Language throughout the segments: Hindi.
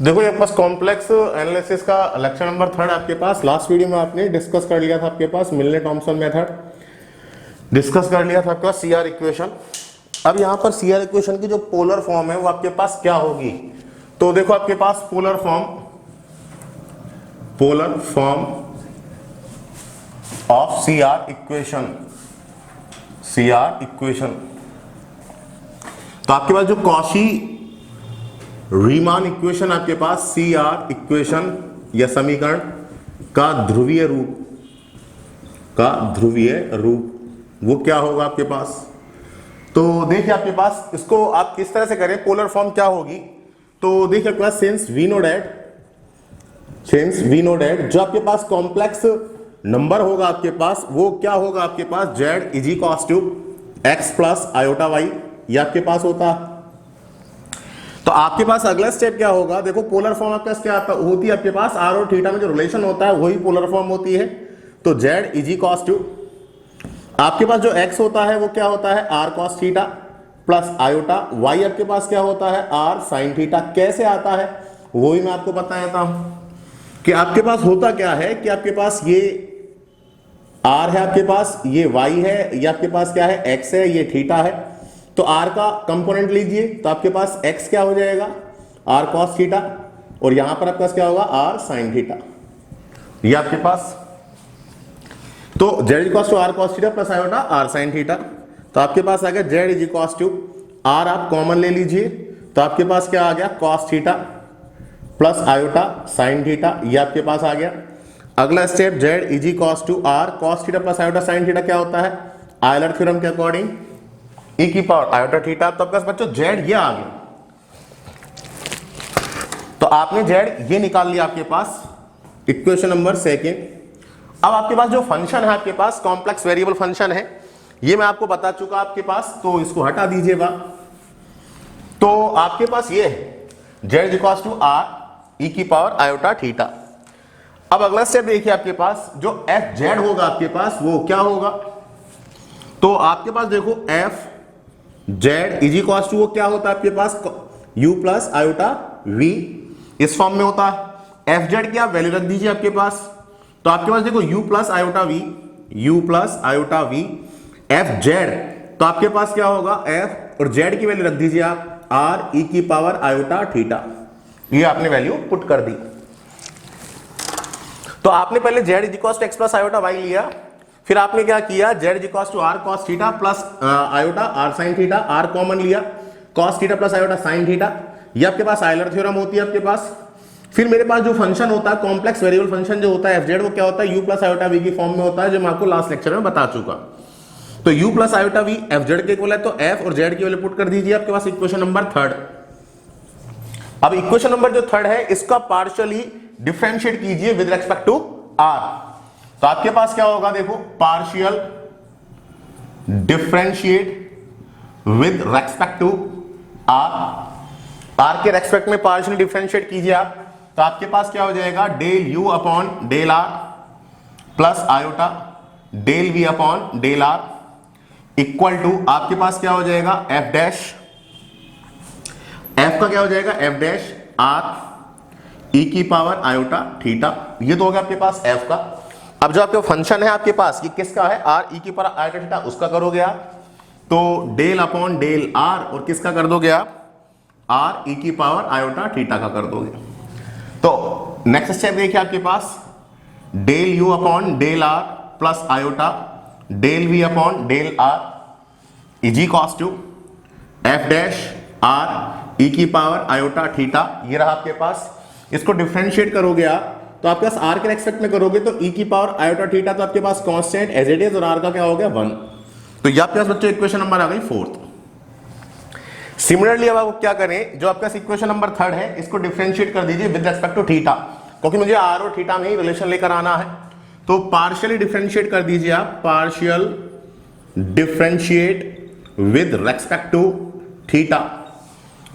देखो ये पास कॉम्प्लेक्स एनालिसिस का लेक्चर नंबर 3 आपके पास लास्ट वीडियो में आपने डिस्कस कर लिया था। आपके पास मिलने थॉमसन मेथड डिस्कस कर लिया था आपका सीआर इक्वेशन। अब यहाँ पर सीआर इक्वेशन की जो पोलर फॉर्म है वो आपके पास क्या होगी, तो देखो आपके पास polar form of CR equation, तो आपके पास जो कॉशी रीमान इक्वेशन आपके पास सीआर इक्वेशन या समीकरण का ध्रुवीय रूप वो क्या होगा आपके पास। तो देखिए आपके पास इसको आप किस तरह से करें, पोलर फॉर्म क्या होगी। तो देखिए आपके पास सिंस वी नो डैट जो आपके पास कॉम्प्लेक्स नंबर होगा आपके पास वो क्या होगा आपके पास, Z is equals to X plus iota Y, ये आपके पास होता है। तो आपके पास अगला स्टेप क्या होगा, देखो पोलर फॉर्म आपके पास क्या होती है, आपके पास आर और थीटा में जो रिलेशन होता है वही पोलर फॉर्म होती है। तो जेड इज इक्वल्स टू आपके पास जो x होता है वो क्या होता है, r cos theta plus iota, y आपके पास क्या होता है, आर साइन थीटा। कैसे आता है वो ही मैं आपको बता देता हूं कि आपके पास होता क्या है कि आपके पास ये r है, आपके पास ये y है, ये आपके पास क्या है, x है, ये थीटा है। तो r का कंपोनेंट लीजिए तो आपके पास x क्या हो जाएगा, r cos थीटा, और यहां पर आपके पास क्या होगा, r sin थीटा, ये आपके पास। तो z equals to r cos theta plus iota r sin theta. तो आपके पास आ गया z is equals to r, आप कॉमन ले लीजिए तो आपके पास क्या आ गया, cos theta plus iota sin theta, ये आपके पास आ गया। अगला step z is equals to r cos theta plus iota sin theta क्या होता है, आयलर थ्योरम के अकॉर्डिंग e की पावर आयोटा थीटा। तो आपके पास बच्चों z ये आ गया, तो आपने z ये निकाल लिया आपके पास, इक्वेशन नंबर सेकेंड। अब आपके पास जो फंक्शन है आपके पास कॉम्प्लेक्स वेरिएबल फंक्शन है, ये मैं आपको बता चुका आपके पास, तो इसको हटा दीजिएगा। तो आपके पास ये है z equals to r e की पावर आयोटा थीटा। अब अगला स्टेप देखिए आपके पास जो एफ जेड होगा आपके पास वो क्या होगा, तो आपके पास देखो f Z is equals to वो क्या होता है आपके पास, u प्लस आयोटा v, इस फॉर्म में होता है। एफ जेड की आप वैल्यू रख दीजिए आपके पास, तो आपके पास देखो u plus iota v F Z, तो आपके पास क्या होगा f और z की वैल्यू रख दीजिए आप r e की पावर आयोटा थीटा, ये आपने वैल्यू पुट कर दी। तो आपने पहले z is equals to x plus iota y लिया, फिर आपने क्या किया, z is equals to r cos theta plus iota r sin theta, r common लिया, cos theta plus iota sin theta, ये आपके पास आयलर थ्योरम होती है आपके पास। फिर मेरे पास जो फंक्शन होता है कॉम्प्लेक्स वेरिएबल फंक्शन जो होता है एफ जेड, वो क्या होता है, u प्लस आयोटा v की फॉर्म में होता है, जो मैं आपको लास्ट लेक्चर में बता चुका। तो u plus iota v F Z के इक्वल है, तो f और z की वैल्यू पुट कर दीजिए आपके पास, इक्वेशन नंबर 3। अब इक्वेशन नंबर जो 3 है इसका पार्शियली डिफरेंशिएट कीजिए विद रेस्पेक्ट टू r। तो आपके पास क्या होगा, देखो partial differentiate with respect to r के रेस्पेक्ट में पार्शियल डिफरेंशिएट कीजिए आप, तो आपके पास क्या हो जाएगा, del u upon del r plus iota del v upon del r equal to आपके पास क्या हो जाएगा, f डैश, f का क्या हो जाएगा, f डैश r e की पावर आयोटा थीटा, ये तो हो गया आपके पास f का। अब जो आपके फंक्शन है आपके पास ये किसका है, r e की पावर आयोटा थीटा, उसका करोगे आप, तो डेल अपॉन डेल r और किसका कर दोगे आप, r e की पावर आयोटा थीटा का कर दोगे। तो नेक्स्ट स्टेप देखिए आपके पास del u upon del r plus iota del v upon del r is equals to f dash r e की पावर आयोटा थीटा, ये रहा आपके पास। इसको डिफरेंशिएट करोगे आप तो आपके पास r के रेस्पेक्ट में करोगे तो e की पावर आयोटा थीटा, तो आपके पास कांस्टेंट एज इट इज, और r का क्या हो गया 1। तो ये आपके पास बच्चों इक्वेशन नंबर आ गई 4th। सिमिलरली अब आप क्या करें, जो आपका इक्वेशन नंबर 3 है इसको डिफरेंशिएट कर दीजिए विद रेस्पेक्ट टू थीटा, क्योंकि मुझे r और थीटा में ही रिलेशन लेकर आना है। तो पार्शियली डिफरेंशिएट कर दीजिए आप, partial differentiate with respect to theta,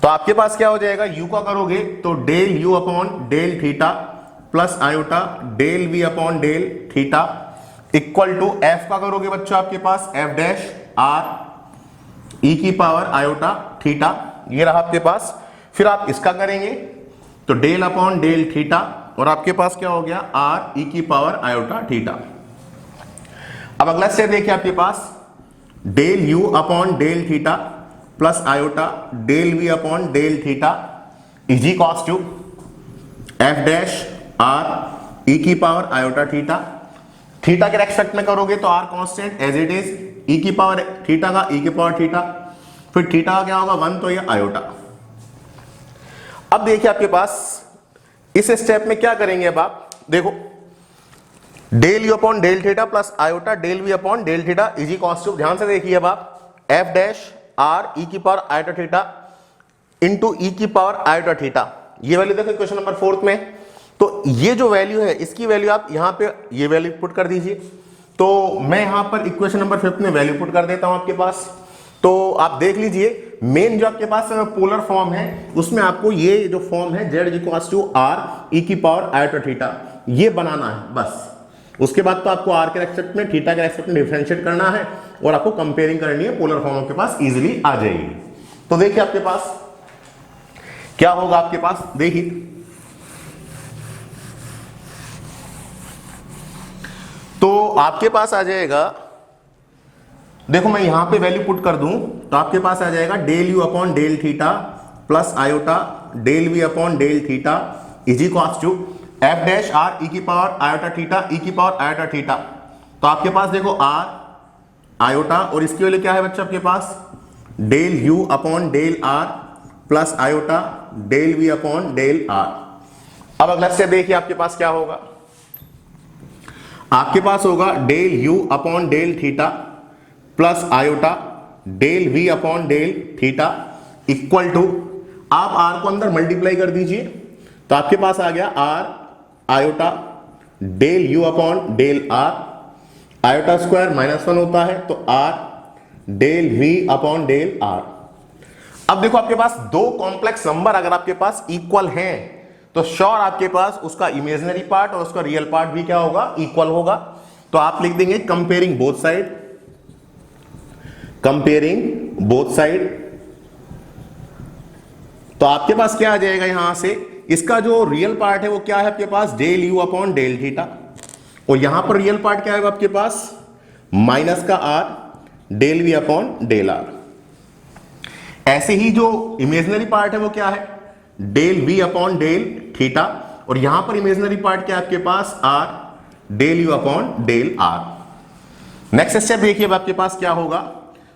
तो आपके पास क्या हो जाएगा, u का करोगे तो del u upon del theta plus iota del v upon del theta equal to f का करोगे बच्चों आपके पास f डैश r e की पावर आयोटा थीटा, ये रहा आपके पास। फिर आप इसका करेंगे तो डेल अपॉन डेल थीटा और आपके पास क्या हो गया आर ई की पावर आयोटा थीटा। अब अगला स्टेप देखिए आपके पास del you upon del theta plus iota del we upon del theta is equals to F dash R E की पावर आयोटा थीटा। थीटा के रेस्पेक्ट में करोगे तो R constant as it is, E की पावर थीटा का ई की पावर थीटा, फिर थीटा का क्या होगा 1 तो ये आयोटा। अब देखिए आपके पास इस स्टेप में क्या करेंगे, अब आप देखो del you upon del theta plus iota del we upon del theta is equals to, ध्यान से देखिए अब आप एफ डैश आर ई की पावर आयोटा थीटा इंटू ई की पावर आयोटा थीटा, ये वैल्यू देखो इक्वेशन नंबर 4 में। तो ये जो वैल्यू है इसकी वैल्यू आप यहां पे ये वैल्यू पुट कर दीजिए। तो मैं यहां पर इक्वेशन नंबर 5 में वैल्यू पुट कर देता हूं आपके पास। तो आप देख लीजिए मेन जो आपके पास पोलर फॉर्म है उसमें आपको ये जो फॉर्म है z इक्वल्स टू आर ई की पावर आयोटा थीटा ये बनाना है बस। उसके बाद तो आपको आर के रेस्पेक्ट में थीटा के रेस्पेक्ट में डिफरेंशिएट करना है और आपको कंपेयरिंग करनी है, पोलर फॉर्म आपके पास इजीली आ जाएगी। तो देखिए आपके पास क्या होगा, आपके पास देखिए तो आपके पास आ जाएगा, देखो मैं यहां पे वैल्यू पुट कर दूं तो आपके पास आ जाएगा del you upon del theta plus iota del we upon del theta is equals to F dash R E की पावर आयोटा थीटा ई की पावर आयोटा थीटा। तो आपके पास देखो आर आयोटा और इसकी वैल्यू क्या है बच्चा आपके पास del you upon del R plus iota del we upon del are. अब अगला स्टेप देखिए आपके पास क्या होगा, आपके पास होगा del you upon del theta plus iota del we upon del theta equal to, आप आर को अंदर मल्टीप्लाई कर दीजिए तो आपके पास आ गया r iota del you upon del r, iota square -1 होता है तो r del we upon del are. अब देखो आपके पास दो कॉम्प्लेक्स नंबर अगर आपके पास इक्वल हैं तो श्योर आपके पास उसका इमेजिनरी पार्ट और उसका रियल पार्ट भी क्या होगा इक्वल होगा। तो आप लिख देंगे comparing both side, comparing both side. तो आपके पास क्या आ जाएगा यहां से, इसका जो रियल पार्ट है वो क्या है आपके पास del you upon del theta और यहां पर रियल पार्ट क्या है आपके पास माइनस का R del we upon del R. ऐसे ही जो इमेजिनरी पार्ट है वो क्या है del we upon del theta और यहां पर इमेजिनरी पार्ट क्या है आपके पास R del you upon del R. Next step देखिए अब आपके पास क्या होगा,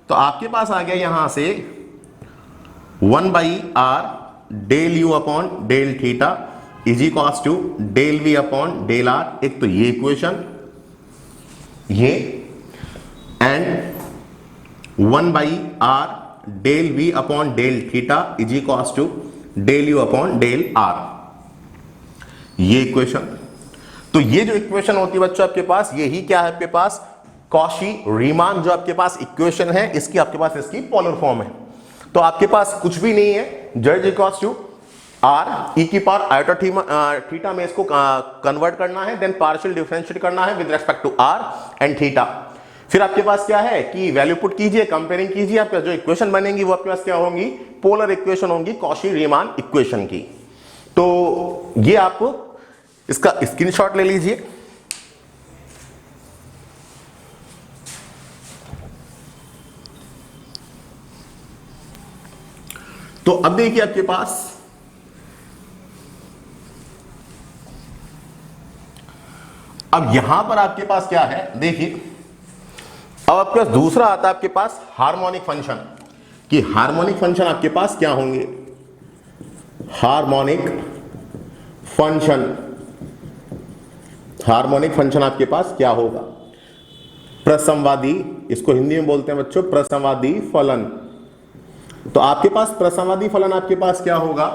तो आपके पास आ गया यहां से 1 by r del you upon del theta is equals to del we upon del r. एक तो ये इक्वेशन ये and 1 by r del we upon del theta is equals to del you upon del r, ये इक्वेशन। तो ये जो इक्वेशन होती है बच्चों आपके पास यही क्या है आपके पास कॉशी रीमान जो आपके पास इक्वेशन है इसकी आपके पास इसकी पोलर फॉर्म है। तो आपके पास कुछ भी नहीं है, z इक्वल्स टू आर ई की पावर आयोटा थीटा में इसको कन्वर्ट करना है, देन पार्शियल डिफरेंशिएट करना है with respect to r and theta. फिर आपके पास क्या है कि वैल्यू पुट कीजिए, कंपेयरिंग कीजिए, आपका जो इक्वेशन बनेंगी वो आपके पास क्या होंगी पोलर इक्वेशन होंगी कॉशी रीमान इक्वेशन की। तो ये आप इसका स्क्रीनशॉट ले लीजिए। तो अब देखिए आपके पास अब यहां पर आपके पास क्या है देखिए, अब आपके पास दूसरा आता है आपके पास हार्मोनिक फंक्शन कि हार्मोनिक फंक्शन आपके पास क्या होंगे, हार्मोनिक फंक्शन, हार्मोनिक फंक्शन आपके पास क्या होगा प्रसमवादी, इसको हिंदी में बोलते हैं बच्चों प्रसमवादी फलन। तो आपके पास प्रसमवादी फलन आपके पास क्या होगा,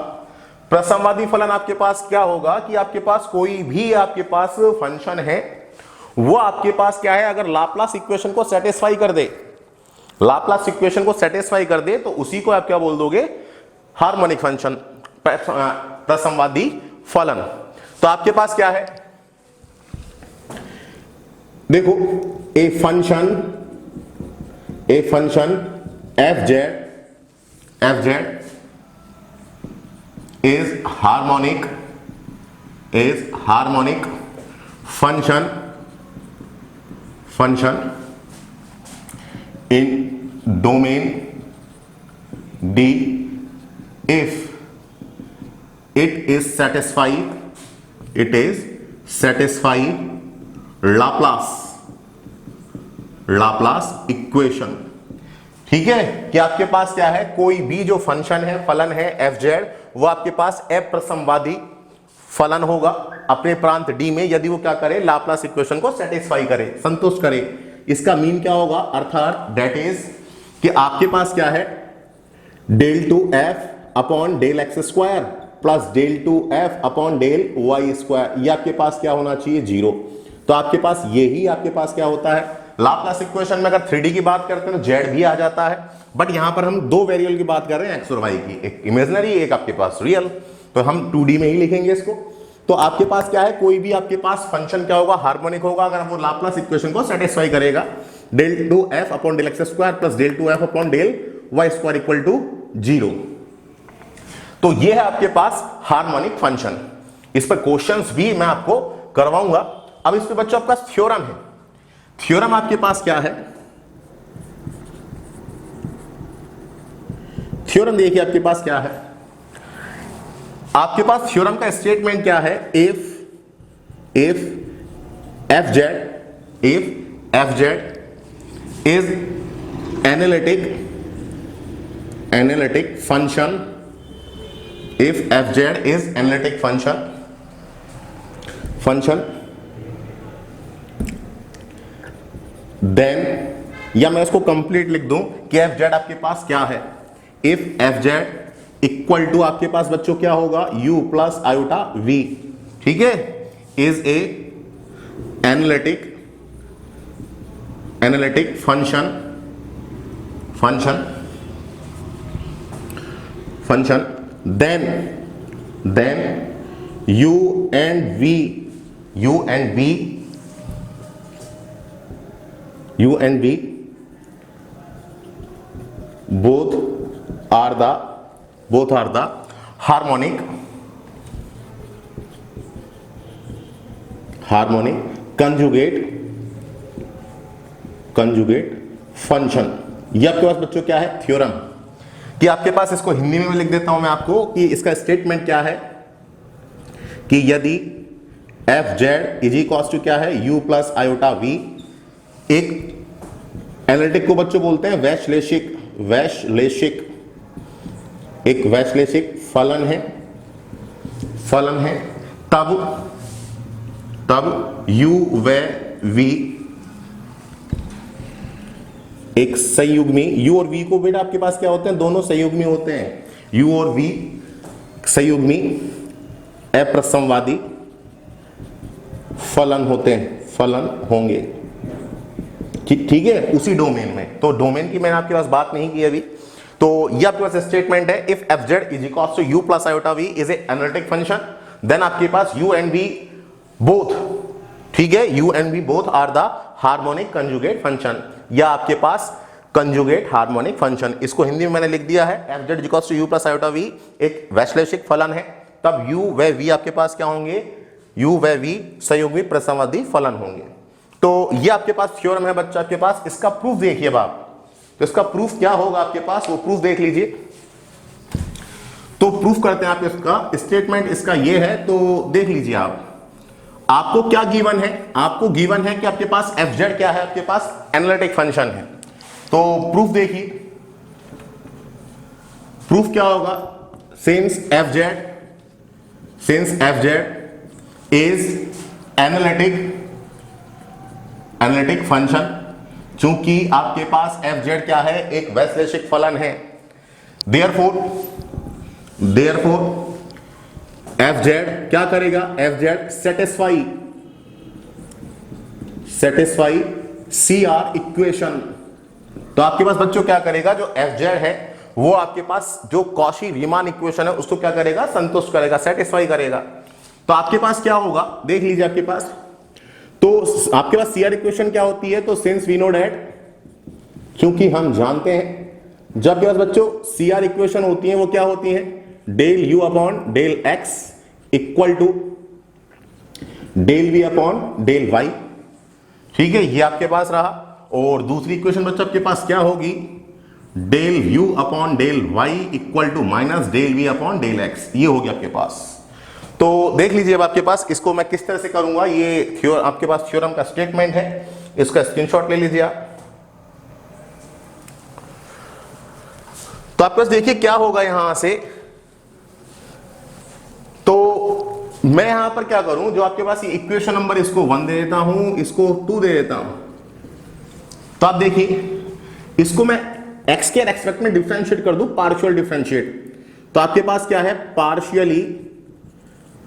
प्रसमवादी फलन आपके पास क्या होगा कि आपके पास कोई भी आपके पास फंक्शन है वो आपके पास क्या है अगर लाप्लास इक्वेशन को सेटिस्फाई कर दे, लाप्लास इक्वेशन को सेटिस्फाई कर दे तो उसी को आप क्या बोल दोगे हार्मोनिक फंक्शन प्रसमवादी फलन। तो आपके पास क्या है देखो a function f Z is harmonic function in domain D if it is satisfy Laplace equation. ठीक है, कि आपके पास क्या है, कोई भी जो फंक्शन है, फलन है एफ जेड, वो आपके पास अप्रसमवादी फलन होगा अपने प्रांत डी में, यदि वो क्या करे, लाप्लास इक्वेशन को सेटिस्फाई करे, संतुष्ट करे। इसका मीन क्या होगा, अर्थात दैट इज कि आपके पास क्या है, del two f upon del x square plus del two f upon del Y square, ये आपके पास क्या होना चाहिए, जीरो। तो आपके पास यही आपके पास क्या होता है, लाप्लास इक्वेशन में अगर 3D की बात करते हैं तो जेड भी आ जाता है, बट यहां पर हम दो वेरिएबल की बात कर रहे हैं, एक्स और वाई की, एक इमेजिनरी एक आपके पास रियल, तो हम 2D में ही लिखेंगे इसको। तो आपके पास क्या है, कोई भी आपके पास फंक्शन क्या होगा, हार्मोनिक होगा अगर वो लाप्लास इक्वेशन को सेटिस्फाई करेगा। Del two f upon del x square plus del two f upon del Y square equal to zero. तो ये है आपके पास हार्मोनिक फंक्शन। इस पर क्वेश्चंस भी मैं आपको करवाऊंगा। अब इस पे बच्चों आपका थ्योरम है। थ्योरम आपके पास क्या है, थ्योरम देखिए आपके पास क्या है, आपके पास थ्योरम का स्टेटमेंट क्या है, if f Z is analytic function, if fz is analytic function then, या मैं इसको कंप्लीट लिख दूं कि fz आपके पास क्या है, if fz इक्वल टू आपके पास बच्चों क्या होगा, u प्लस आयोटा v, ठीक है, is a analytic function then u and v both are the harmonic conjugate function। ये आपके पास बच्चों क्या है, थ्योरम। कि आपके पास, इसको हिंदी में लिख देता हूं मैं आपको, कि इसका स्टेटमेंट क्या है, कि यदि f Z is equals to क्या है, u प्लस आयोटा v, एक एनालिटिक को बच्चों बोलते हैं एक वैश्लेषिक फलन है, तब u व v एक संयुग्मी, u और v को बेटा आपके पास क्या होते हैं, दोनों संयुग्मी होते हैं, u और v संयुग्मी अप्रसमवादी फलन होंगे, ठीक है, उसी डोमेन में। तो डोमेन की मैंने आपके पास बात नहीं की अभी। तो ये आपके पास स्टेटमेंट है, if f Z is equals to u plus iota v is a analytic function, then आपके पास u एंड v बोथ, ठीक है, u and v both are the harmonic conjugate function, या आपके पास कंजुगेट हार्मोनिक फंक्शन। इसको हिंदी में मैंने लिख दिया है, f z equals to u plus iota v एक वैश्लेषिक फलन है, तब u व v आपके पास क्या होंगे, u व v संयुग्मी प्रसमवादी फलन होंगे। तो ये आपके पास थ्योरम है बच्चा आपके पास। इसका प्रूफ देखिए आप, तो इसका प्रूफ क्या होगा आपके पास, वो प्रूफ देख लीजिए। तो प्रूफ करते हैं आप, इसका स्टेटमेंट इसका ये है, तो देख लीजिए आप। आपको क्या गिवन है, आपको गिवन है कि आपके पास एफ जेड क्या है, आपके पास एनालिटिक फंक्शन है। तो प्रूफ देखिए, प्रूफ क्या होगा, since F Z is analytic function, चूंकि आपके पास एफ जेड क्या है, एक वैश्लेषिक फलन है, देयरफॉर एफ जेड क्या करेगा, f z satisfy C R equation. तो आपके पास बच्चों क्या करेगा, जो एफ जेड है वो आपके पास जो कॉशी रीमान इक्वेशन है उसको क्या करेगा, संतुष्ट करेगा, सेटिस्फाई करेगा। तो आपके पास क्या होगा, देख लीजिए आपके पास, तो आपके पास सी आर इक्वेशन क्या होती है, तो सिंस वी नो दैट, क्योंकि हम जानते हैं जब आपके पास बच्चों सी आर इक्वेशन होती है वो क्या होती है, del you upon del x equal to del we upon del Y. ठीक है, ये आपके पास रहा। और दूसरी इक्वेशन बच्चों आपके पास क्या होगी, del you upon del Y equal to minus del we upon del x, ये होगी आपके पास। तो देख लीजिए अब आपके पास इसको मैं किस तरह से करूंगा, ये आपके पास थ्योरम का स्टेटमेंट है, इसका स्क्रीनशॉट ले लीजिए आप। तो आपके पास देखिए क्या होगा यहां से, तो मैं यहां पर क्या करूं, जो आपके पास ये इक्वेशन नंबर इसको 1 दे देता हूं, इसको 2 दे देता हूं। तो आप देखिए इसको मैं x के रेस्पेक्ट में डिफरेंशिएट कर दूं, पार्शियल डिफरेंशिएट। तो आपके पास क्या है,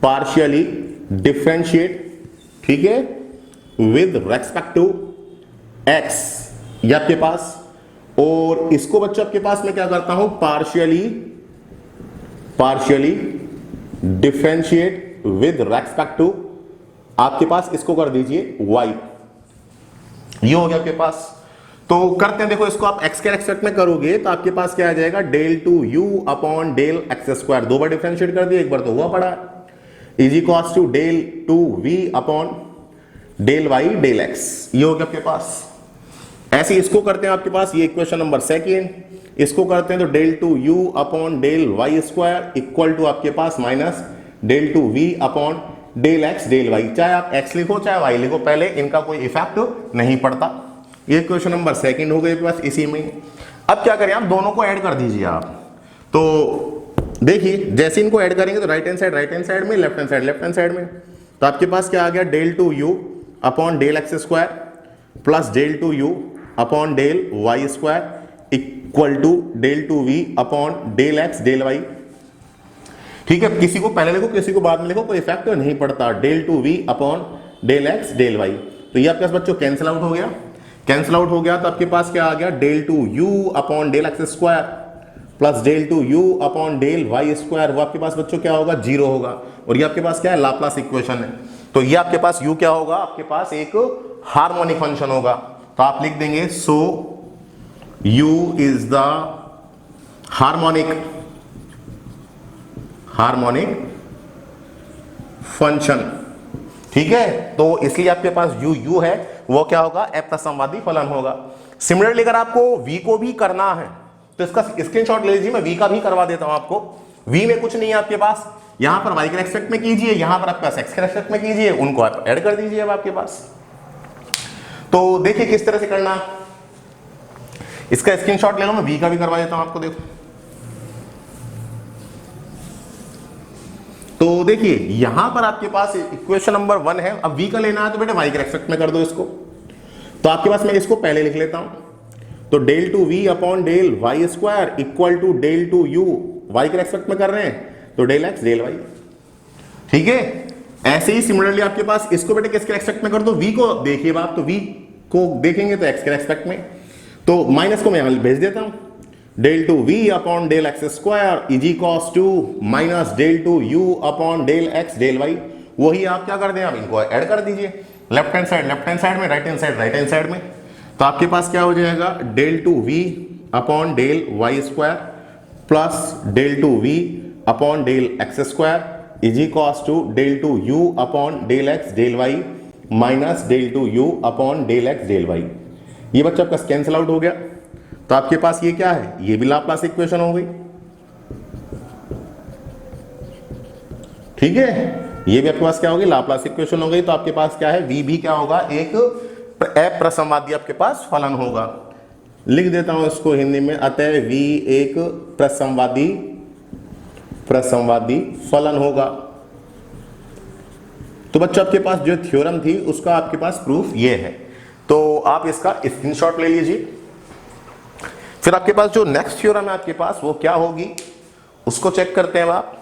पार्शियली डिफरेंशिएट, ठीक है, विद रेस्पेक्ट टू x, ये आपके पास। और इसको बच्चों आपके पास मैं क्या करता हूं, partially differentiate with respect to, आपके पास इसको कर दीजिए y, ये हो गया आपके पास। तो करते हैं, देखो इसको आप x के रेस्पेक्ट में करोगे तो आपके पास क्या आ जाएगा, del two you upon del x square, 2 बार डिफरेंशिएट कर दिया, एक बार तो हुआ पड़ा, is equals to del two we upon del y del x, ये हो गया आपके पास। ऐसे इसको करते हैं आपके पास, ये इक्वेशन नंबर 2, इसको करते हैं तो del two you upon del Y square equal to आपके पास minus del two we upon del x del Y. चाहे आप x लिखो चाहे y लिखो, पहले इनका कोई इफेक्ट नहीं पड़ता। ये क्वेश्चन नंबर 2 हो गई आपके पास इसी में। अब क्या करें, आप दोनों को ऐड कर दीजिए आप। तो देखिए जैसे इनको ऐड करेंगे तो राइट हैंड साइड में, लेफ्ट हैंड साइड में। तो आपके पास क्या आ गया, del two you upon del x square plus del two you upon del Y square equal to del two we upon del x del Y. ठीक है, किसी को पहले लिखो किसी को बाद में लिखो, कोई इफेक्ट नहीं पड़ता, del two we upon del x del y. तो ये आपके पास बच्चों कैंसिल आउट हो गया, तो आपके पास क्या आ गया, del two you upon del x square plus del two you upon del Y square, वो आपके पास बच्चों क्या होगा, 0 होगा। और ये आपके पास क्या है, लाप्लास इक्वेशन है। तो ये आपके पास u क्या होगा, आपके पास एक हार्मोनिक फंक्शन होगा। तो आप लिख देंगे सो u is the harmonic function. ठीक है, तो इसलिए आपके पास u है, वो क्या होगा, अप्रसंवादी फलन होगा। सिमिलरली अगर आपको v को भी करना है तो इसका स्क्रीनशॉट ले लीजिए, मैं v का भी करवा देता हूं आपको। v में कुछ नहीं है आपके पास, यहां पर y के रेस्पेक्ट में कीजिए, यहां पर आपके पास x के रेस्पेक्ट में कीजिए, उनको आप ऐड कर दीजिए अब आपके पास। तो देखिए किस तरह से करना, इसका स्क्रीनशॉट ले लो, मैं v का भी करवा देता हूं आपको। देखो तो देखिए यहां पर आपके पास इक्वेशन नंबर 1 है। अब v का लेना है तो बेटे y के रेस्पेक्ट में कर दो इसको। तो आपके पास मैं इसको पहले लिख लेता हूं, तो del two we upon del Y square equal to del two u, y के रेस्पेक्ट में कर रहे हैं तो डेल एक्स डेल वाई। ठीक है, ऐसे ही सिमिलरली आपके पास इसको बेटे किसके रेस्पेक्ट में कर दो, v को देखिए बात, तो v को देखेंगे तो x के रेस्पेक्ट में, तो माइनस को मैं यहां भेज देता हूं, del two we upon del x square is equals to minus del two you upon del x del y. वही आप क्या कर दें, आप इनको ऐड कर दीजिए, लेफ्ट हैंड साइड में, राइट हैंड साइड में। तो आपके पास क्या हो जाएगा, del two we upon del Y square plus del two we upon del x square is equals to del two you upon del x del y minus del two you upon del x del Y. ये बच्चा आपका कैंसिल आउट हो गया। तो आपके पास ये क्या है, ये भी लाप्लास इक्वेशन हो गई। ठीक है, ये भी आपके पास क्या होगी, लाप्लास इक्वेशन हो गई। तो आपके पास क्या है, v भी क्या होगा, एक अप्रसंवादी आपके पास फलन होगा। लिख देता हूं इसको हिंदी में, अतः v एक प्रसंवादी फलन होगा। तो बच्चों आपके पास जो थ्योरम थी उसका आपके पास प्रूफ ये है। तो आप इसका स्क्रीनशॉट ले लीजिए। फिर आपके पास जो नेक्स्ट थ्योरम है आपके पास वो क्या होगी, उसको चेक करते हैं आप।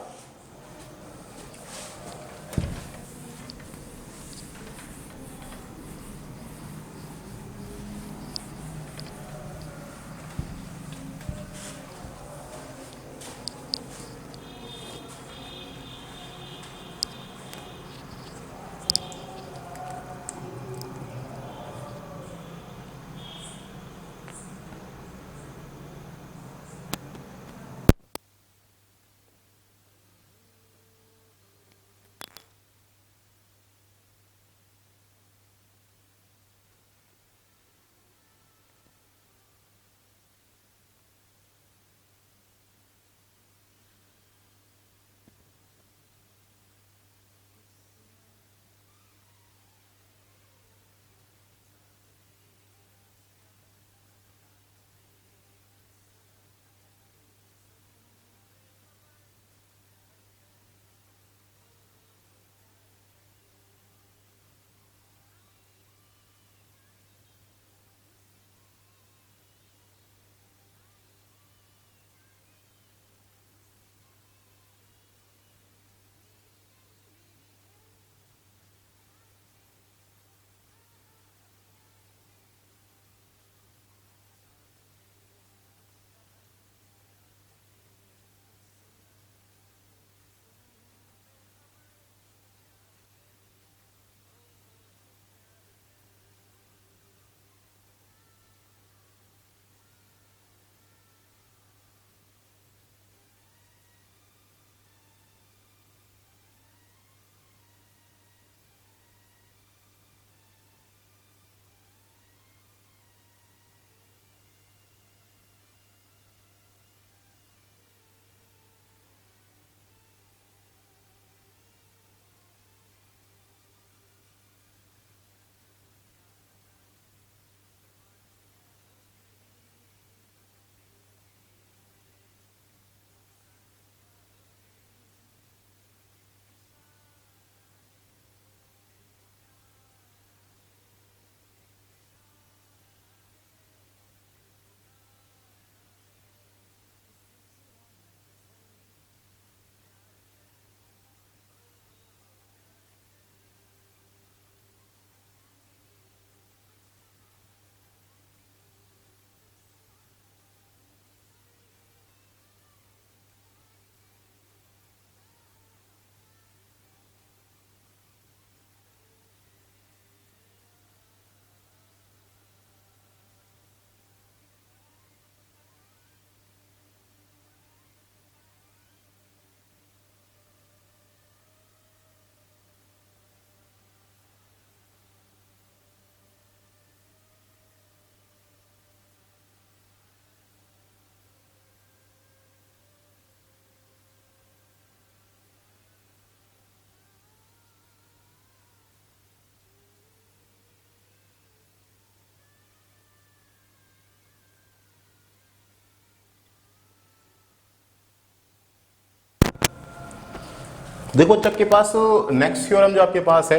देखो बच्चों के पास नेक्स्ट थ्योरम जो आपके पास है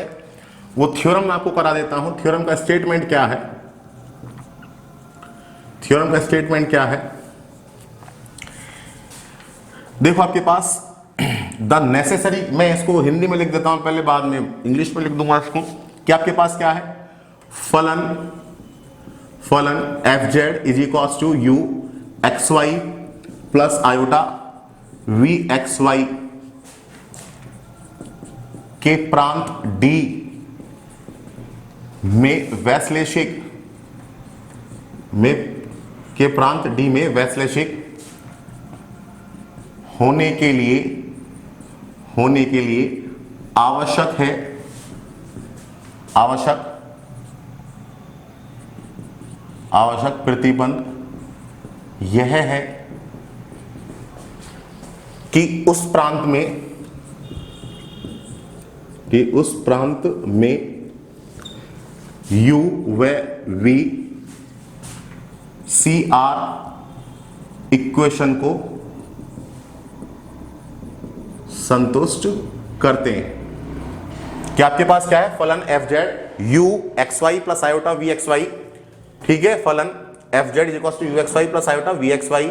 वो थ्योरम मैं आपको करा देता हूं। थ्योरम का स्टेटमेंट क्या है, थ्योरम का स्टेटमेंट क्या है, देखो आपके पास द नेसेसरी, मैं इसको हिंदी में लिख देता हूं पहले, बाद में इंग्लिश में लिख दूंगा इसको, कि आपके पास क्या है, फलन f Z is equals to u x Y plus iota v x y के प्रांत डी में वैश्लेषिक के प्रांत डी में वैश्लेषिक होने के लिए आवश्यक प्रतिबंध यह है कि उस प्रांत में u व v सी आर इक्वेशन को संतुष्ट करते हैं। क्या आपके पास क्या है, फलन f z u x Y plus iota v x y, ठीक है, फलन f Z is equal to u x Y plus iota v x y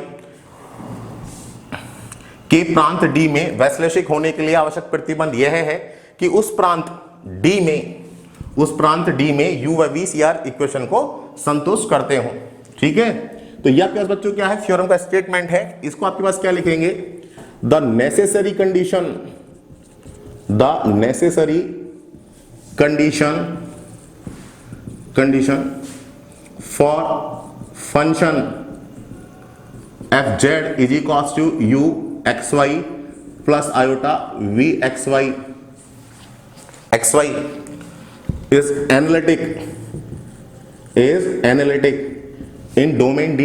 के प्रांत डी में वैश्लेषिक होने के लिए आवश्यक प्रतिबंध यह है कि उस प्रांत डी में यू व वी सी आर इक्वेशन को संतुष्ट करते हो, ठीक है। तो यह आपके पास बच्चों क्या है, थ्योरम का स्टेटमेंट है। इसको आपके पास क्या लिखेंगे, the necessary condition for function f Z is equals to u x Y plus iota v x y is analytic in domain D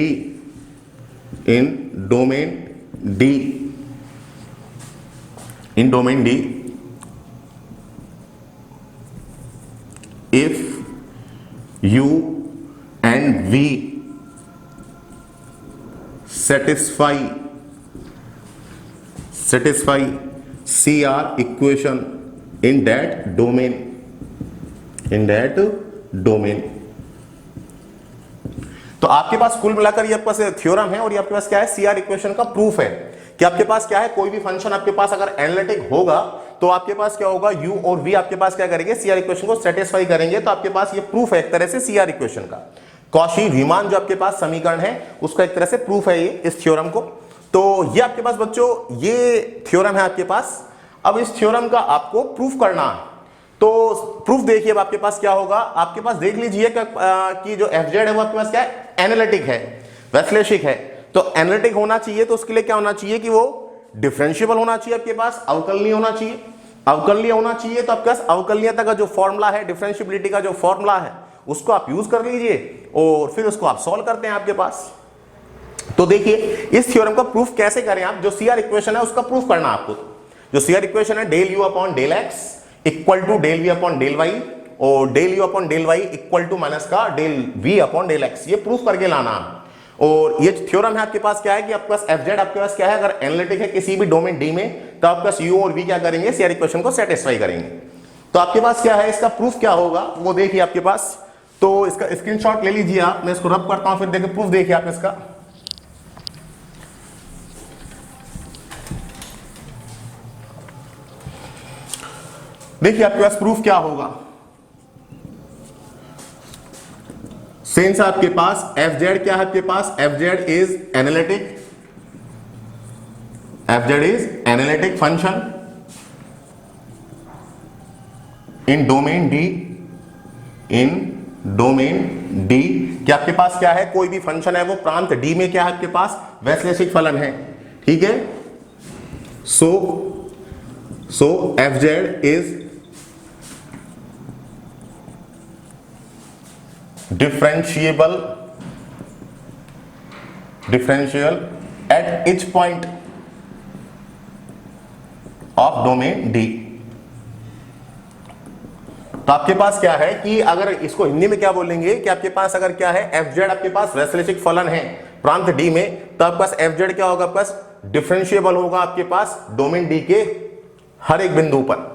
if U and V satisfy CR equation in that domain। तो आपके पास कुल मिलाकर ये आपके पास थ्योरम है और ये आपके पास क्या है, सीआर इक्वेशन का प्रूफ है कि आपके पास क्या है, कोई भी फंक्शन आपके पास अगर एनालिटिक होगा तो आपके पास क्या होगा, यू और वी आपके पास क्या करेंगे, सीआर इक्वेशन को सेटिस्फाई करेंगे। तो आपके पास ये प्रूफ है एक तरह से सीआर इक्वेशन का, कॉशी रीमान जो आपके पास समीकरण है उसका एक तरह से प्रूफ है ये इस थ्योरम को। तो ये आपके पास बच्चों ये थ्योरम है आपके पास। अब इस थ्योरम का आपको प्रूफ करना है, तो प्रूफ देखिए अब आपके पास क्या होगा, आपके पास देख लीजिए कि जो एफ जेड है वो आपके पास क्या है, एनालिटिक है, वैश्लेषिक है। तो एनालिटिक होना चाहिए तो उसके लिए क्या होना चाहिए कि वो डिफरेंशिएबल होना चाहिए, आपके पास अवकलनीय होना चाहिए। अवकलनीय होना चाहिए तो आपके पास अवकलनीयता का जो फॉर्मूला है, डिफरेंशिएबिलिटी का जो फॉर्मूला है उसको आप यूज कर लीजिए और फिर उसको आप सॉल्व करते हैं आपके पास। तो देखिए इस थ्योरम का प्रूफ कैसे करें आप, जो सीआर इक्वेशन है उसका प्रूफ करना आपको। जो सीआर इक्वेशन है del you upon del x equal to del we upon del Y और del you upon del Y equal to minus का del we upon del x, ये प्रूफ करके लाना। और ये थ्योरम है आपके पास क्या है कि आपके पास एफ जेड आपके पास क्या है, अगर एनालिटिक है किसी भी डोमेन डी में तो आपके पास यू और वी क्या करेंगे, सीआर इक्वेशन को सेटिस्फाई करेंगे। तो आपके पास क्या है, इसका प्रूफ क्या होगा वो देखिए आपके पास। तो इसका स्क्रीनशॉट ले लीजिए आप, मैं इसको रब करता हूं फिर देखिए प्रूफ देखिए आप इसका। देखिए आपके पास प्रूफ क्या होगा, सेंस आपके पास एफ जेड क्या है, आपके पास F Z is analytic function in domain D. क्या आपके पास क्या है, कोई भी फंक्शन है वो प्रांत डी में क्या है आपके पास, वैश्लेषिक फलन है, ठीक है। So F Z is differential at each point of domain D। तो आपके पास क्या है कि अगर इसको हिंदी में क्या बोलेंगे कि आपके पास अगर क्या है, एफ जेड आपके पास वैश्लेषिक फलन है प्रांत डी में, तो आपके पास एफ जेड क्या होगा, आपके पास डिफरेंशिएबल होगा आपके पास डोमेन डी के हर एक बिंदु पर।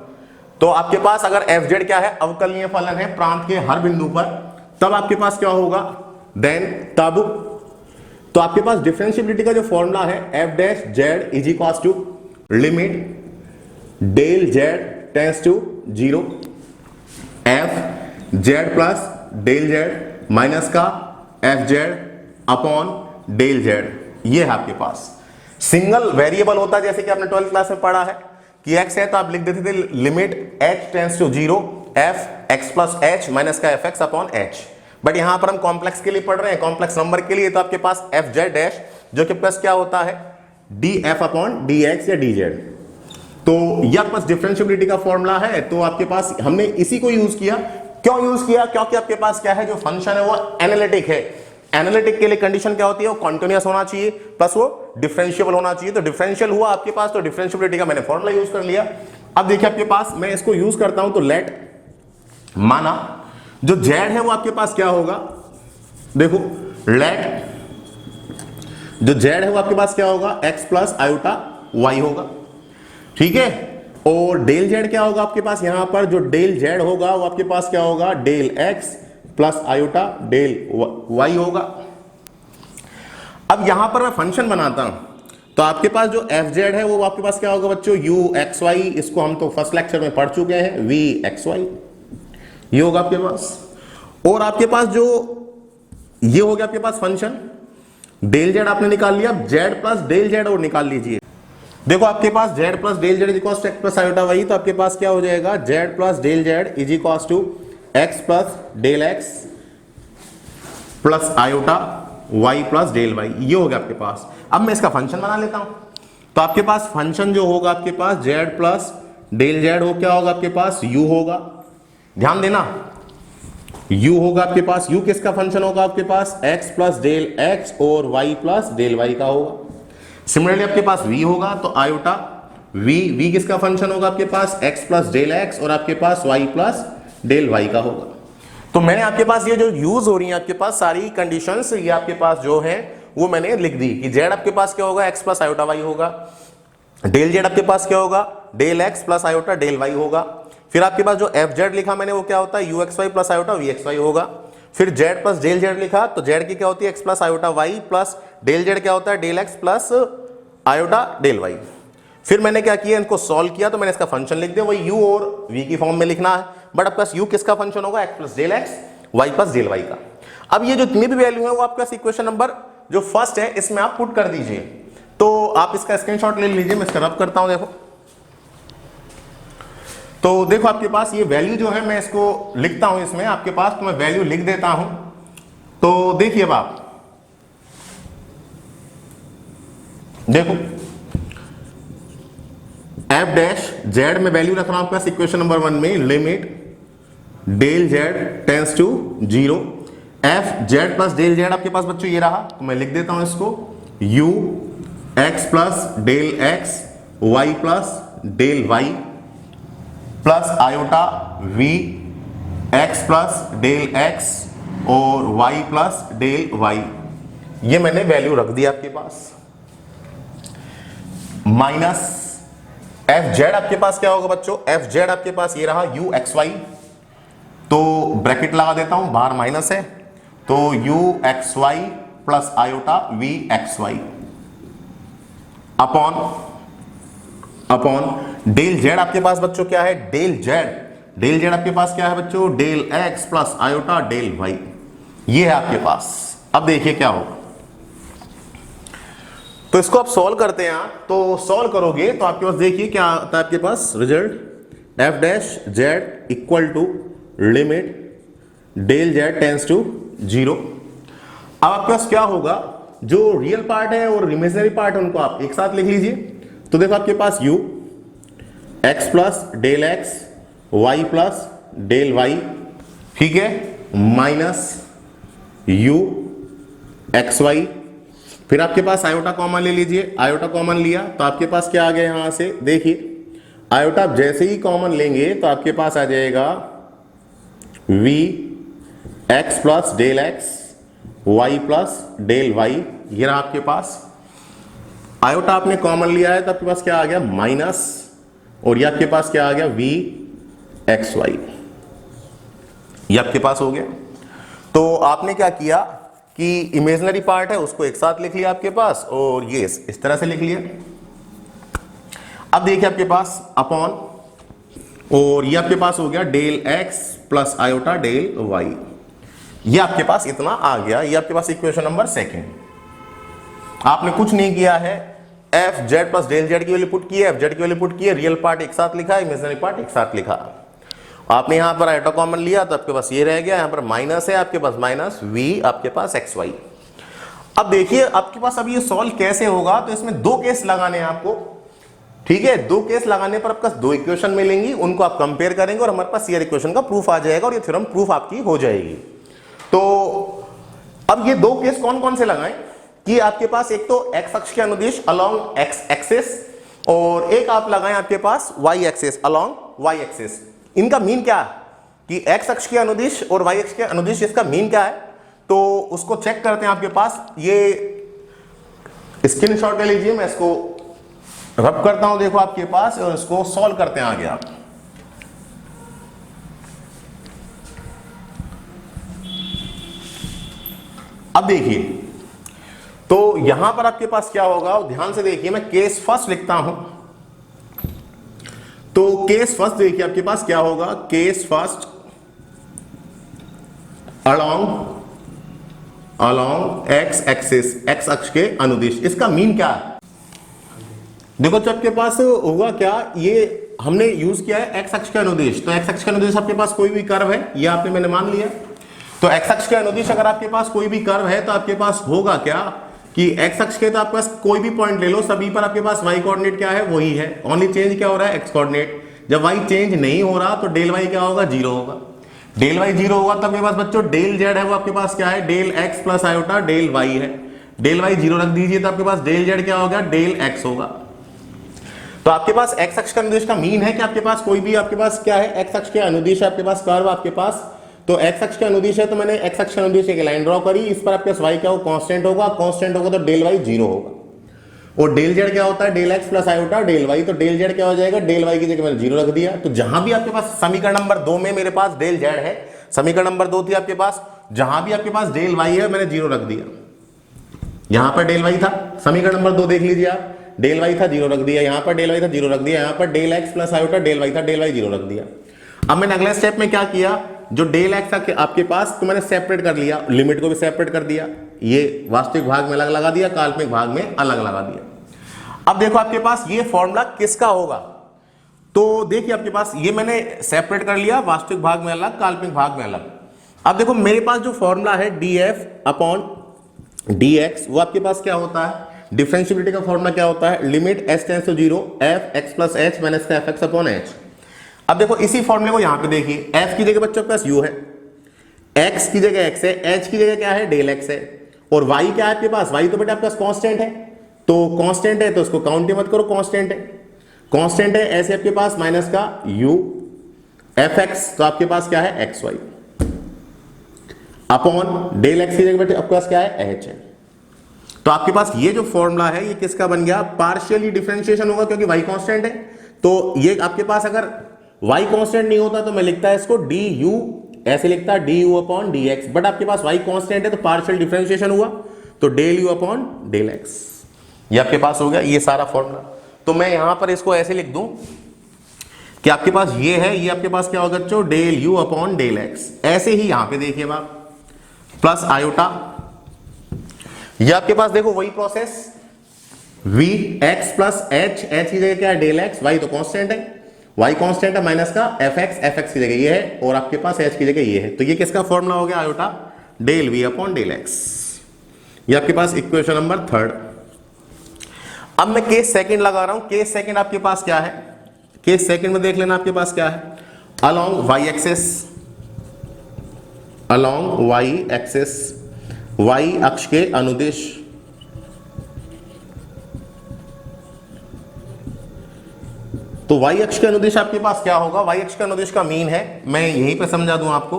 तो आपके पास अगर एफ जेड क्या है, अवकलनीय फलन है प्रांत के हर बिंदु पर, तब आपके पास क्या होगा, देन तब तो आपके पास डिफरेंशिएबिलिटी का जो फॉर्मूला है F dash Z is equals to limit del Z tends to 0 F Z plus del Z minus का F Z upon del Z. ये है आपके पास सिंगल वेरिएबल होता है, जैसे कि आपने 12th क्लास में पढ़ा है कि x है तो आप लिख देते थे limit h tends to 0 f x plus h minus का fx अपॉन h। बट यहां पर हम कॉम्प्लेक्स के लिए पढ़ रहे हैं, कॉम्प्लेक्स नंबर के लिए, तो आपके पास f z डैश जो कि प्लस क्या होता है df अपॉन dx या dz। तो यह आपके पास डिफरेंशिएबिलिटी का फॉर्मूला है, तो आपके पास हमने इसी को यूज किया। क्यों यूज किया, क्योंकि आपके पास क्या है, जो फंक्शन है वो एनालिटिक है। एनालिटिक के लिए कंडीशन क्या होती है, वो कॉन्टिन्यूअस होना चाहिए प्लस वो डिफरेंशिएबल होना चाहिए। तो डिफरेंशियल हुआ आपके पास, तो डिफरेंशिएबिलिटी का मैंने फॉर्मूला यूज कर लिया। अब देखिए आपके पास मैं इसको यूज करता हूं, तो लेट माना जो z है वो आपके पास क्या होगा, देखो लेट जो z है वो आपके पास क्या होगा, x प्लस आयोटा y होगा, ठीक है। और डेल z क्या होगा आपके पास, यहां पर जो डेल z होगा वो आपके पास क्या होगा, del x plus iota del y होगा। अब यहां पर मैं फंक्शन बनाता हूं, तो आपके पास जो एफ जेड है वो आपके पास क्या होगा बच्चों, यू एक्स वाई, इसको हम तो फर्स्ट लेक्चर में पढ़ चुके हैं, वी एक्स वाई ये होगा आपके पास। और आपके पास जो ये हो गया आपके पास फंक्शन, डेल जेड आपने निकाल लिया, जेड प्लस डेल जेड और निकाल लीजिए। देखो आपके पास Z plus del Z is equals to X plus iota Y, तो आपके पास क्या हो जाएगा, Z plus del Z is equals to X plus del x plus iota Y plus del Y, ये हो गया आपके पास। अब मैं इसका फंक्शन बना लेता हूं, तो आपके पास फंक्शन जो होगा आपके पास जेड प्लस डेल जेड हो क्या होगा आपके पास, यू होगा, ध्यान देना u होगा आपके पास। u किसका फंक्शन होगा आपके पास, x प्लस डेल x और y प्लस डेल y का होगा। सिमिलरली आपके पास v होगा, तो आयोटा v किसका फंक्शन होगा आपके पास, x प्लस डेल x और आपके पास y प्लस डेल y का होगा। तो मैंने आपके पास ये जो यूज हो रही है आपके पास सारी कंडीशंस, ये आपके पास जो है वो मैंने लिख दी कि z आपके पास क्या होगा, x प्लस आयोटा y होगा, डेल z आपके पास क्या होगा, del x plus iota del y होगा। फिर आपके पास जो एफ जेड लिखा मैंने वो क्या होता है, u x Y plus iota v x y होगा। फिर जेड प्लस डेल जेड लिखा, तो जेड की क्या होती है, x plus iota Y plus del z क्या होता है, del x plus iota del y. फिर मैंने क्या किया, इनको सॉल्व किया, तो मैंने इसका फंक्शन लिख दिया, वही यू और वी की फॉर्म में लिखना है। बट आपके पास यू किसका फंक्शन होगा, x plus del x Y plus del y का। अब ये जो जितनी भी वैल्यू है वो आपके पास इक्वेशन नंबर जो फर्स्ट है इसमें आप पुट कर दीजिए। तो आप इसका स्क्रीनशॉट ले लीजिए, मैं इसका रब करता हूं, देखो। तो देखो आपके पास ये वैल्यू जो है मैं इसको लिखता हूं इसमें आपके पास, तो मैं वैल्यू लिख देता हूं। तो देखिए अब आप देखो एफ डैश जेड में वैल्यू रख रहा हूं आपके पास इक्वेशन नंबर 1 में, limit del Z tends to 0 F Z plus del z आपके पास बच्चों ये रहा, तो मैं लिख देता हूं इसको u x plus del x Y plus del y plus iota v x plus del x और वाई प्लस डेल वाई, ये मैंने वैल्यू रख दी आपके पास। माइनस एफ जेड आपके पास क्या होगा बच्चों, एफ जेड आपके पास ये रहा यू एक्स वाई, तो ब्रैकेट लगा देता हूं, बाहर माइनस है, तो u x Y plus iota v x y upon del z आपके पास बच्चों क्या है, डेल जेड आपके पास क्या है बच्चों, del x plus iota del Y, ये है आपके पास। अब देखिए क्या होगा, तो इसको आप सॉल्व करते हैं आप, तो सॉल्व करोगे तो आपके पास देखिए क्या आता है आपके पास result, F dash Z equal to limit del Z tends to 0। अब आपके पास क्या होगा, जो रियल पार्ट है और इमेजिनरी पार्ट है उनको आप एक साथ लिख लीजिए। तो देखो आपके पास U x plus del x Y plus del Y, ठीक है, माइनस यू एक्स वाई, फिर आपके पास आयोटा कॉमन ले लीजिए, आयोटा कॉमन लिया तो आपके पास क्या आ गया यहां से, देखिए आयोटा आप जैसे ही कॉमन लेंगे तो आपके पास आ जाएगा v x plus del x Y plus del Y, ये रहा आपके पास। आयोटा आपने कॉमन लिया है तो आपके पास क्या आ गया, माइनस और ये आपके पास क्या आ गया v एक्स वाई, ये आपके पास हो गया। तो आपने क्या किया कि इमेजिनरी पार्ट है उसको एक साथ लिख लिया आपके पास, और ये इस तरह से लिख लिया। अब देखिए आपके पास अपॉन, और ये आपके पास हो गया del x plus iota del Y, ये आपके पास इतना आ गया। ये आपके पास इक्वेशन नंबर सेकंड। आपने कुछ नहीं किया है, f Z plus del z की वैल्यू पुट की है, एफ जेड की वैल्यू पुट की है, रियल पार्ट एक साथ लिखा, इमेजिनरी पार्ट एक साथ लिखा। आपने यहां पर आयोटा कॉमन लिया तो आपके पास ये रह गया, यहां पर माइनस है आपके पास, माइनस वी आपके पास एक्स वाई। अब देखिए आपके पास अब ये सॉल्व कैसे होगा, तो इसमें दो केस लगाने हैं आपको, ठीक है। दो केस लगाने पर आपके पास दो इक्वेशन मिलेंगी, उनको आप कंपेयर करेंगे और हमारे पास ये इक्वेशन का प्रूफ आ जाएगा और ये थ्योरम प्रूफ आपकी हो जाएगी। तो अब ये दो केस कौन कौन से लगाएं कि आपके पास एक तो एक्स अक्ष के अनुदिश अलोंग एक्स एक्सिस, और एक आप लगाएं आपके पास Y axis along Y axis. इनका मीन क्या है कि एक्स अक्ष के अनुदिश और वाई अक्ष के अनुदिश, इसका मीन क्या है, तो उसको चेक करते हैं। आपके पास ये स्क्रीनशॉट ले लीजिए, मैं इसको रब करता हूं, देखो आपके पास, और इसको सॉल्व करते हैं आगे आप। अब देखिए, तो यहां पर आपके पास क्या होगा, ध्यान से देखिए, मैं केस फर्स्ट लिखता हूं। तो केस फर्स्ट देखिए आपके पास क्या होगा, case first along X axis, x अक्ष के अनुदिश। इसका मीन क्या है, देखो जो आपके पास होगा क्या, ये हमने यूज किया है एक्स अक्ष के अनुदिश। तो एक्स अक्ष के अनुदिश आपके पास कोई भी कर्व है, ये आपने मैंने मान लिया। तो एक्स अक्ष के अनुदिश अगर आपके पास कोई भी कर्व है तो आपके पास होगा क्या कि एक्स अक्ष के, तो आपके पास कोई भी पॉइंट ले लो, सभी पर आपके पास वाई कोऑर्डिनेट क्या है, वही है। ओनली चेंज क्या हो रहा है, एक्स कोऑर्डिनेट। जब वाई चेंज नहीं हो रहा तो डेल वाई क्या होगा, जीरो होगा। डेल वाई जीरो होगा तो आपके पास बच्चों डेल जेड है वो आपके पास क्या है, del x plus iota del y है। डेल वाई जीरो रख दीजिए तो आपके पास डेल जेड क्या होगा, डेल एक्स होगा। तो आपके पास एक्स अक्ष का अनुदिश का मीन है कि आपके पास कोई भी आपके पास क्या है, एक्स अक्ष के अनुदिश है आपके पास कर्व आपके पास। तो एक्स अक्ष के अनुदिश है तो मैंने एक्स अक्ष के अनुदिश एक लाइन ड्रॉ करी, इस पर आपके पास वाई क्या हो, कांस्टेंट होगा। कांस्टेंट होगा तो डेल वाई जीरो होगा। और डेल जेड क्या होता है, del x plus iota del y. तो डेल जेड क्या हो जाएगा, डेल वाई की जगह मैंने जीरो रख दिया। तो जहां भी आपके पास समीकरण नंबर 2 में मेरे पास डेल जेड है, समीकरण नंबर 2 थी आपके पास, जहां भी आपके पास डेल वाई है मैंने जीरो रख दिया। यहां पर डेल वाई था, समीकरण नंबर 2 देख लीजिए आप, डेल वाई था जीरो रख दिया, यहां पर डेल वाई था जीरो रख दिया, यहां पर del x plus iota del y था, डेल वाई जीरो रख दिया। अब मैंने अगले स्टेप में क्या किया, जो डेल एक्स आपके पास तो मैंने सेपरेट कर लिया, लिमिट को भी सेपरेट कर दिया, ये वास्तविक भाग में अलग लगा दिया, काल्पनिक भाग में अलग लगा दिया। अब देखो आपके पास ये फॉर्मूला किसका होगा, तो देखिए आपके पास ये मैंने सेपरेट कर लिया, वास्तविक भाग में अलग, काल्पनिक भाग में अलग। अब देखो मेरे पास जो फॉर्मूला है D F upon D x, वो आपके पास क्या होता है, डिफरेंशियबिलिटी का फॉर्मूला क्या होता है, limit h tends to zero f x plus h minus का एफ एक्स अपॉन एच। अब देखो इसी फॉर्मूले को यहां पे देखिए, एफ की जगह बच्चों के पास यू है, एक्स की जगह एक्स है, एच की जगह क्या है, डेल एक्स है, और वाई क्या है आपके पास, वाई तो बेटा आपके पास कांस्टेंट है। तो कांस्टेंट है तो उसको काउंट मत करो, कांस्टेंट है, कांस्टेंट है, ऐसे आपके पास माइनस का यू एफ एक्स, तो आपके पास क्या है, x y upon del x की जगह बेटा आपके पास क्या है, एच है। तो आपके पास ये जो फॉर्मूला है ये किसका बन गया, पार्शियली डिफरेंशिएशन होगा, क्योंकि वाई कांस्टेंट है। तो ये आपके पास अगर y कांस्टेंट नहीं होता तो मैं लिखता है इसको डी यू, ऐसे लिखता है D you upon D x, but आपके पास y कांस्टेंट है तो पार्शियल डिफरेंशिएशन हुआ, तो del you upon del x, ये आपके पास हो गया ये सारा फॉर्मूला। तो मैं यहां पर इसको ऐसे लिख दूं कि आपके पास ये है, ये आपके पास क्या होगा बच्चों, del you upon del x. ऐसे ही यहां पे देखिए आप प्लस आयोटा, ये आपके पास देखो वही process, v x plus h, h की जगह क्या है, डेल एक्स, वाई तो कांस्टेंट है, y कांस्टेंट है, माइनस का एफ एक्स की जगह ये है, और आपके पास h की जगह ये है। तो ये किसका फॉर्मूला हो गया, iota del v upon del x, ये आपके पास इक्वेशन नंबर 3। अब मैं केस सेकंड लगा रहा हूं, केस सेकंड आपके पास क्या है, केस सेकंड में देख लेना आपके पास क्या है, along y axis, along y axis, y अक्ष के अनुदिश तो y अक्ष के अनुदिश आपके पास क्या होगा, y अक्ष के अनुदिश का मीन है, मैं यहीं पे समझा दूं आपको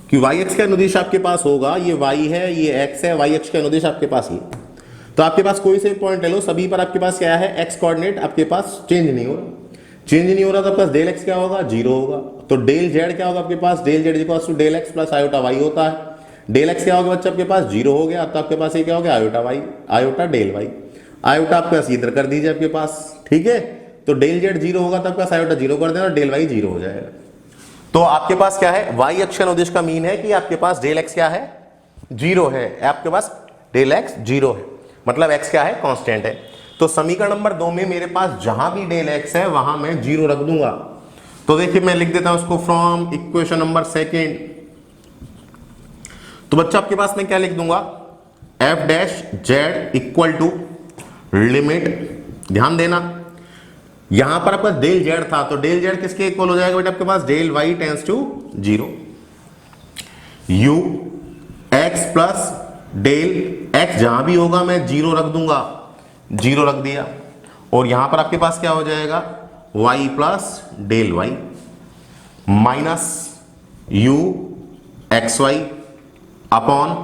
कि y अक्ष के अनुदिश आपके पास होगा, ये y है, ये x है, y अक्ष के अनुदिश आपके पास ये। तो आपके पास कोई से पॉइंट ले लो, सभी पर आपके पास क्या है, एक्स कोऑर्डिनेट आपके पास चेंज नहीं हो रहा, चेंज नहीं हो रहा, तो आपके पास डेल एक्स क्या होगा, जीरो होगा। तो डेल जेड क्या होगा आपके पास, del Z equals to del x plus iota Y होता है। डेल एक्स क्या होगा बच्चा आपके पास, जीरो हो गया, तो आपके पास ये क्या हो गया, iota y, iota del y. Iota आपके पास इधर कर दीजिए आपके पास, ठीक है। तो डेल जेड जीरो होगा तो आपके पास आयोटा जीरो कर देना, डेल वाई जीरो हो जाएगा। तो आपके पास क्या है, वाई अक्ष अनुदिश का मीन है कि आपके पास डेल एक्स क्या है, जीरो है, आपके पास डेल एक्स जीरो है, मतलब एक्स क्या है, कांस्टेंट है। तो समीकरण नंबर 2 में मेरे पास जहां भी डेल एक्स है वहां मैं जीरो रख दूंगा। तो देखिए मैं लिख देता हूं उसको फ्रॉम इक्वेशन नंबर सेकेंड। तो बच्चा आपके पास मैं क्या लिख दूंगा, f dash Z equal to limit, ध्यान देना यहां पर आपका डेल जेड था, तो डेल जेड किसके इक्वल हो जाएगा बेटा आपके पास, del Y tends to zero, U x plus del X, जहां भी होगा मैं जीरो रख दूंगा, जीरो रख दिया। और यहां पर आपके पास क्या हो जाएगा, y plus del y minus u x y upon,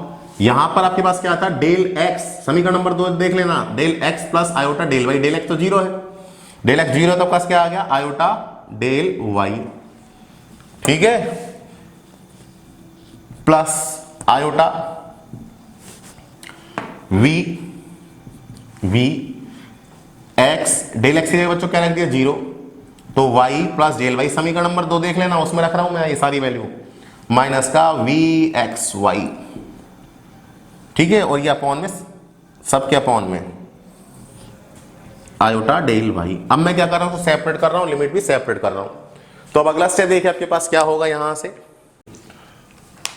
यहां पर आपके पास क्या था, डेल एक्स, समीकरण नंबर 2 देख लेना, del x plus iota del y, del x तो जीरो है, डेल एक्स जीरो, तो आपके पास क्या आ गया, आयोटा डेल वाई, ठीक है, plus iota v x, del x की जगह बच्चों क्या रख दिया, जीरो, तो y प्लस डेल वाई, समीकरण नंबर 2 देख लेना, उसमें रख रहा हूं मैं ये सारी वैल्यू, माइनस का वी एक्स वाई, ठीक है, और ये अपॉन में, सबके अपॉन में आयोटा डेल वाई। अब मैं क्या कर रहा हूं, तो सेपरेट कर रहा हूं, लिमिट भी सेपरेट कर रहा हूं। तो अब अगला स्टेप देखिए आपके पास क्या होगा यहां से।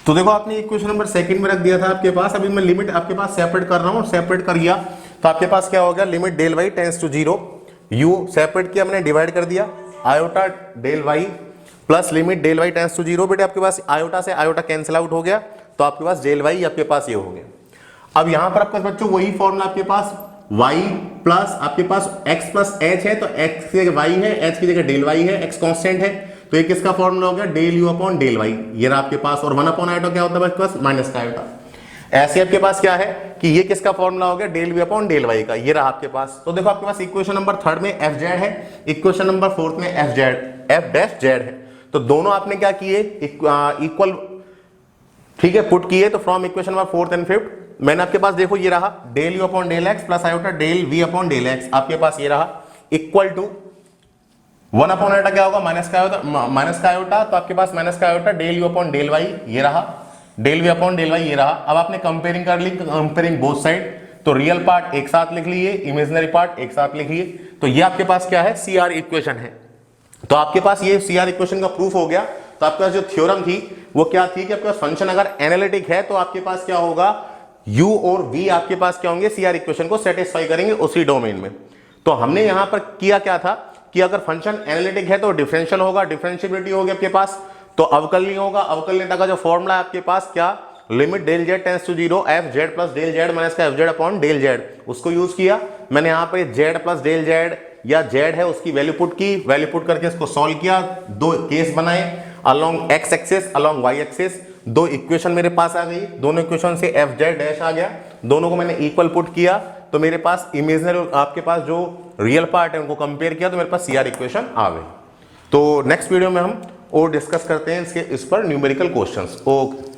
तो देखो आपने इक्वेशन नंबर सेकंड में रख दिया था आपके पास, अभी मैं लिमिट आपके पास सेपरेट कर रहा हूं, सेपरेट कर दिया तो आपके पास क्या हो गया, limit del Y tends to zero, u separate किया मैंने, डिवाइड कर दिया, iota del y plus limit del Y tends to zero, बेटे आपके पास आयोटा से आयोटा कैंसिल आउट हो गया, तो आपके पास डेल वाई आपके पास ये हो गया। अब यहां पर आपके बच्चों वही फॉर्मूला आपके पास, y प्लस आपके पास x प्लस h है, तो x की जगह y है, h की जगह डेल y है, x कांस्टेंट है, तो ये किसका फॉर्मूला हो गया, del u upon del y, ये रहा आपके पास, और 1 अपॉन आयोटा क्या होता है आपके पास, माइनस का आयोटा। ऐसे आपके पास क्या है कि ये किसका फॉर्मूला हो गया, del v upon del y का, ये रहा आपके पास। तो देखो आपके पास इक्वेशन नंबर 3 में एफ जेड है, इक्वेशन नंबर 4 में एफ डैश जेड है, तो दोनों आपने क्या किए, इक्वल, ठीक है, पुट किए। तो from equation number 4th and 5th मैंने आपके पास देखो ये रहा del you upon del x plus iota del we upon del x, आपके पास ये रहा इक्वल टू 1 अपॉन आयोटा क्या होगा, माइनस का आयोटा, तो आपके पास माइनस का iota del you upon del Y, ये रहा del we upon del Y, ये रहा। अब आपने कंपेयरिंग कर ली, कंपेयरिंग बोथ साइड, तो रियल पार्ट एक साथ लिख लिए, इमेजिनरी पार्ट एक साथ लिख लिए, तो ये आपके पास क्या है, सी आर इक्वेशन है। तो आपके पास ये सी आर इक्वेशन का प्रूफ हो गया। तो आपके पास जो थ्योरम थी वो क्या थी कि आपके पास फंक्शन अगर एनालिटिक है तो आपके पास क्या होगा, u और v आपके पास क्या होंगे, सी आर इक्वेशन को सेटिस्फाई करेंगे उसी डोमेन में। तो हमने यहां पर किया क्या था कि अगर फंक्शन एनालिटिक है तो डिफरेंशियल होगा, डिफरेंशियबिलिटी होगी आपके पास, तो अवकलनीय होगा, अवकलनीयता का जो फॉर्मूला है आपके पास क्या, limit del Z tends to zero F Z plus del Z minus का F Z upon del Z, उसको यूज किया मैंने यहां पर, जेड प्लस डेल जेड या जेड है उसकी वैल्यू पुट की, वैल्यू पुट करके इसको सॉल्व किया, दो केस बनाए along X axis along Y axis, दो इक्वेशन मेरे पास आ गई, दोनों इक्वेशन से एफ जेड डैश आ गया, दोनों को मैंने इक्वल पुट किया, तो मेरे पास इमेजिनरी आपके पास जो रियल पार्ट है उनको कंपेयर किया, तो मेरे पास सी आर इक्वेशन आ गई। तो नेक्स्ट वीडियो में हम और डिस्कस करते हैं इस पर न्यूमेरिकल क्वेश्चंस। ओके।